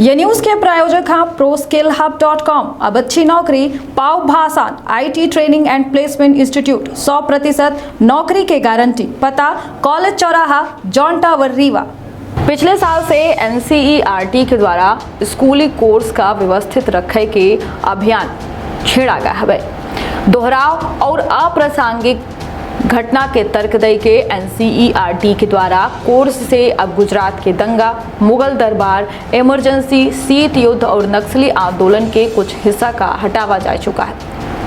ये न्यूज़ के प्रायोजक हैं ProSkillHub.com। अब अच्छी नौकरी पाओ भाषण IT training and placement institute 100% नौकरी के गारंटी। पता कॉलेज चौराहा जॉन टावर रीवा। पिछले साल से NCERT के द्वारा स्कूली कोर्स का व्यवस्थित रखे के अभियान छेड़ा गया है। दोहराव और अप्रासंगिक घटना के तर्क दे के NCERT के द्वारा कोर्स से अब गुजरात के दंगा, मुगल दरबार, इमरजेंसी, शीत युद्ध और नक्सली आंदोलन के कुछ हिस्सा का हटावा जा चुका है।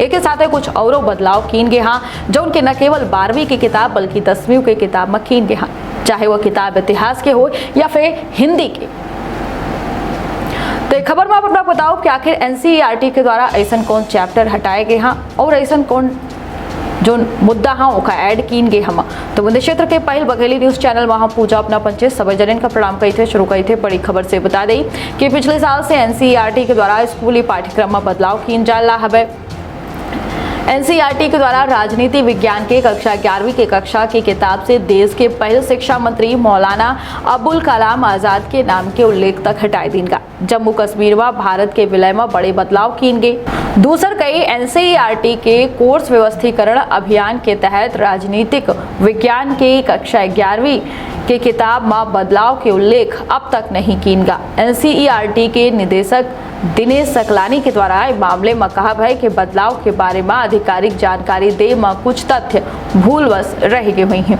एक साथ ही कुछ और बदलाव किन गए हाँ, जो उनके न केवल 12वीं की किताब बल्कि 10वीं की किताब में किन गए हाँ, चाहे वह किताब इतिहास के हो या फिर हिंदी के। तो खबर में आप अपना बताओ कि आखिर NCERT के द्वारा ऐसा कौन चैप्टर हटाए गए हाँ और ऐसा कौन जो मुद्दा हाँ ओका ऐड कीन गए हम। तो बुंदी क्षेत्र के पहल बघेली न्यूज चैनल में हम पूजा अपना पंचे सभी जन का प्रणाम कही थे शुरू कही थे। बड़ी खबर से बता दें कि पिछले साल से NCERT के द्वारा स्कूली पाठ्यक्रम में बदलाव कीन जा रहा है। NCERT के द्वारा राजनीति विज्ञान के कक्षा 11वीं के कक्षा की किताब से देश के पहले शिक्षा मंत्री मौलाना अबुल कलाम आजाद के नाम के उल्लेख तक हटाए देगा। जम्मू कश्मीर व भारत के विलय में बड़े बदलाव किए गए। दूसर कई NCERT के कोर्स व्यवस्थीकरण अभियान के तहत राजनीतिक विज्ञान के कक्षा 11वीं के किताब में बदलाव के उल्लेख अब तक नहीं किन गा। NCERT के निदेशक दिनेश सकलानी के द्वारा मामले में कहा है कि बदलाव के बारे में आधिकारिक जानकारी दे में कुछ तथ्य भूलवश रह गए हुई हैं।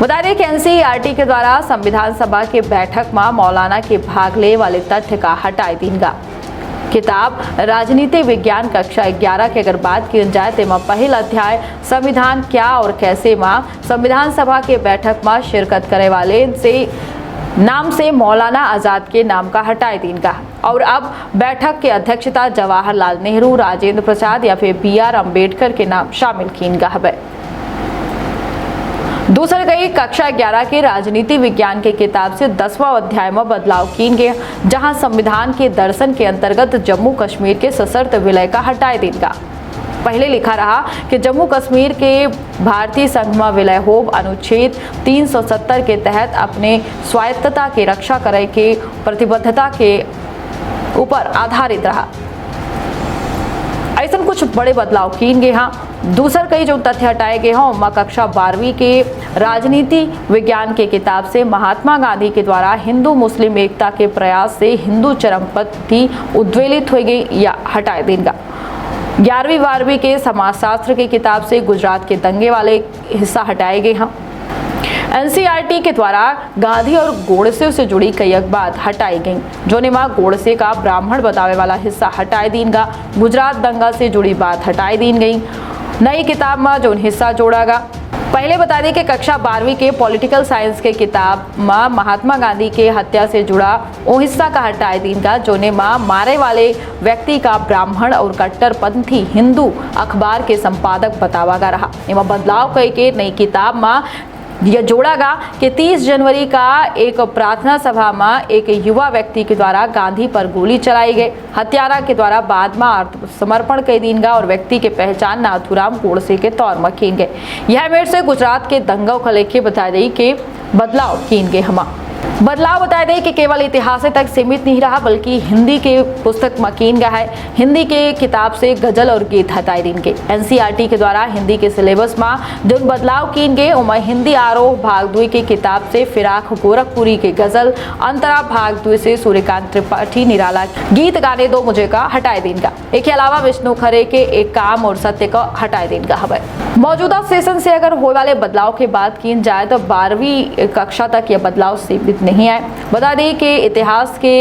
बता दें कि NCERT के द्वारा संविधान सभा के बैठक में मौलाना के भाग ले वाले तथ्य का हटाए देगा। किताब राजनीति विज्ञान कक्षा 11 के अगर बात की जाए तो में पहला अध्याय संविधान क्या और कैसे में संविधान सभा के बैठक में शिरकत करे वाले से नाम से मौलाना आजाद के नाम का हटाए देगा और अब बैठक के अध्यक्षता जवाहरलाल नेहरू, राजेंद्र प्रसाद या फिर BR अम्बेडकर के नाम शामिल किन गा है। दूसरे कई कक्षा 11 के राजनीति विज्ञान के किताब से 10वां अध्याय में बदलाव किए गए, जहां संविधान के दर्शन के अंतर्गत जम्मू कश्मीर के सशर्त विलय का हटाए देगा। पहले लिखा रहा कि जम्मू कश्मीर के भारतीय संघ में विलय हो अनुच्छेद 370 के तहत अपने स्वायत्तता की रक्षा करे के प्रतिबद्धता के ऊपर आधारित रहा। ऐसा कुछ बड़े बदलाव किए गए हाँ। दूसर कई जो तथ्य हटाए गए हों कक्षा 12वीं के राजनीति विज्ञान के किताब से महात्मा गांधी के द्वारा हिंदू मुस्लिम एकता के प्रयास से हिंदू चरमपंथी उद्वेलित हो गई या हटाए देगा। 11वीं 12वीं के समाजशास्त्र की किताब से गुजरात के दंगे वाले हिस्सा हटाए गए हाँ। NCERT के द्वारा गांधी और गोडसे से जुड़ी कई बात हटाई गई, जो ने मां गोडसे का ब्राह्मण बतावे वाला हिस्सा हटाए दीनगा। गुजरात दंगा से जुड़ी बात हटाई दीन गई। नई किताब में जो हिस्सा जोड़ा गा। पहले बता दें कि कक्षा 12वीं के पॉलिटिकल साइंस के किताब में महात्मा गांधी के हत्या से जुड़ा वो हिस्सा का हटाए दीनगा, जो ने मारे वाले व्यक्ति का ब्राह्मण और कट्टरपंथी हिंदू अखबार के संपादक बतावा गा रहा। इनमें बदलाव कई के नई किताब में यह जोड़ागा कि 30 जनवरी का एक प्रार्थना सभा में एक युवा व्यक्ति के द्वारा गांधी पर गोली चलाई गई। हत्यारा के द्वारा बाद में आत्मसमर्पण कर दीनगा और व्यक्ति के पहचान नाथुराम गोडसे के तौर में किन गए। यह मेरे से गुजरात के दंगों का लेके बता दी कि बदलाव किन गए हम। बदलाव बता दें कि केवल इतिहास तक सीमित नहीं रहा बल्कि हिंदी के पुस्तक में किन गया है। हिंदी के किताब से गजल और गीत हटाए देंगे। NCERT के द्वारा हिंदी के सिलेबस में जो बदलाव किन गए उनमें हिंदी आरोह भाग 2 की किताब से फिराक गोरखपुरी के गजल, अंतरा भाग 2 से सूर्यकांत त्रिपाठी निराला गीत गाने दो मुझे का हटाए देगा। इसके अलावा विष्णु खरे के एक काम और सत्य का हटाए देगा है। मौजूदा सेशन से अगर होने वाले बदलाव की बात की जाए तो 12वीं कक्षा तक यह बदलाव सीमित नहीं है। बता दें कि इतिहास के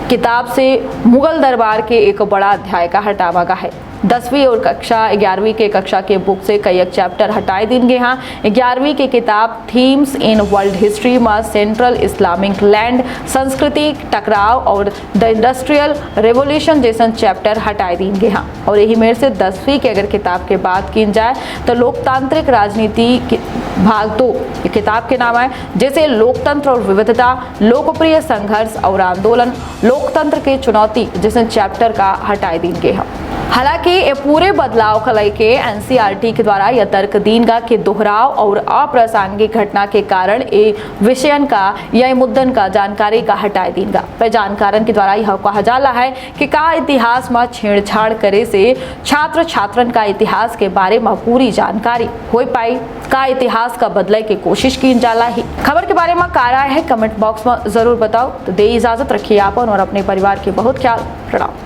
किताब से मुगल दरबार के एक बड़ा अध्याय का हटावा गया है। 10वीं और कक्षा 11वीं के कक्षा के बुक से कई चैप्टर हटाए देंगे हाँ। 11वीं की किताब थीम्स इन वर्ल्ड हिस्ट्री में सेंट्रल इस्लामिक लैंड, संस्कृति टकराव और द इंडस्ट्रियल रेवोल्यूशन जैसे चैप्टर हटाए देंगे हाँ। और यही मेरे से 10वीं की अगर किताब की बात की जाए तो लोकतांत्रिक राजनीति भाग 2 किताब के नाम है, जैसे लोकतंत्र और विविधता, लोकप्रिय संघर्ष और आंदोलन, लोकतंत्र की चुनौती जैसे चैप्टर का हटाए देंगे हाँ। हालांकि ये पूरे बदलाव को लेके एनसीईआरटी के द्वारा यह तर्क दीनगा के दोहराव और अप्रासंगिक घटना के कारण ये विषयन का या मुद्दन का जानकारी का हटाए दीनगा। वह जानकारन के द्वारा यह कहा जाला है कि का इतिहास में छेड़छाड़ करे से छात्र छात्रन का इतिहास के बारे में पूरी जानकारी हो पाई, का इतिहास का बदले की कोशिश की जाला ही। खबर के बारे में का राय है कमेंट बॉक्स में जरूर बताओ। तो दे इजाजत, रखिए आपन और अपने परिवार के बहुत ख्याल। प्रणाम।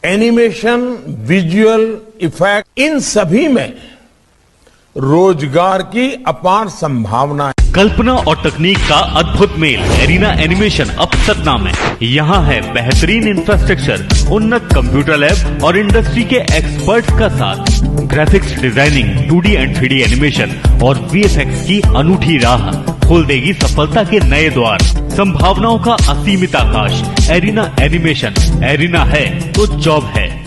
एनिमेशन, विजुअल इफेक्ट, इन सभी में रोजगार की अपार संभावना है। कल्पना और तकनीक का अद्भुत मेल एरिना एनिमेशन अब सतना में। यहाँ है बेहतरीन इंफ्रास्ट्रक्चर, उन्नत कंप्यूटर लैब और इंडस्ट्री के एक्सपर्ट्स का साथ। Graphics designing, 2D and 3D animation और VFX की अनूठी राह खोल देगी सफलता के नए द्वार। संभावनाओं का असीमित आकाश। एरिना एनिमेशन, एरिना है तो जॉब है।